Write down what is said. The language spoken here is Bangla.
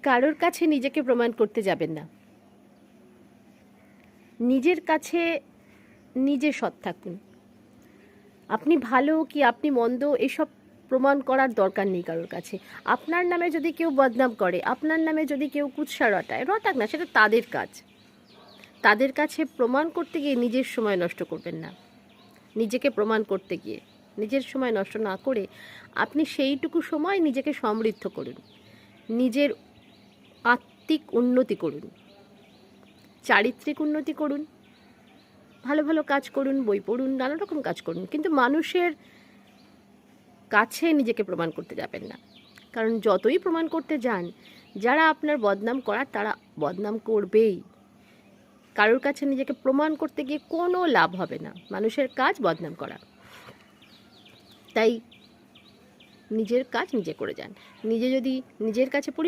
কারোর কাছে নিজেকে প্রমাণ করতে যাবেন না। নিজের কাছে নিজে সৎ থাকুন। আপনি ভালো কি আপনি মন্দ এসব প্রমাণ করার দরকার নেই কারোর কাছে। আপনার নামে যদি কেউ বদনাম করে, আপনার নামে যদি কেউ কুৎসা রটাক না, সেটা তাদের কাজ। তাদের কাছে প্রমাণ করতে গিয়ে নিজের সময় নষ্ট করবেন না। নিজেকে প্রমাণ করতে গিয়ে নিজের সময় নষ্ট না করে আপনি সেইটুকু সময় নিজেকে সমৃদ্ধ করুন, নিজের আত্মিক উন্নতি করুন, চারিত্রিক উন্নতি করুন, ভালো ভালো কাজ করুন, বই পড়ুন, নানা রকম কাজ করুন, কিন্তু মানুষের কাছে নিজেকে প্রমাণ করতে যাবেন না। কারণ যতই প্রমাণ করতে যান, যারা আপনার বদনাম করার তারা বদনাম করবেই। কারোর কাছে নিজেকে প্রমাণ করতে গিয়ে কোনো লাভ হবে না। মানুষের কাজ বদনাম করা। তাই নিজের কাজ নিজে করে যান। নিজে যদি নিজের কাছে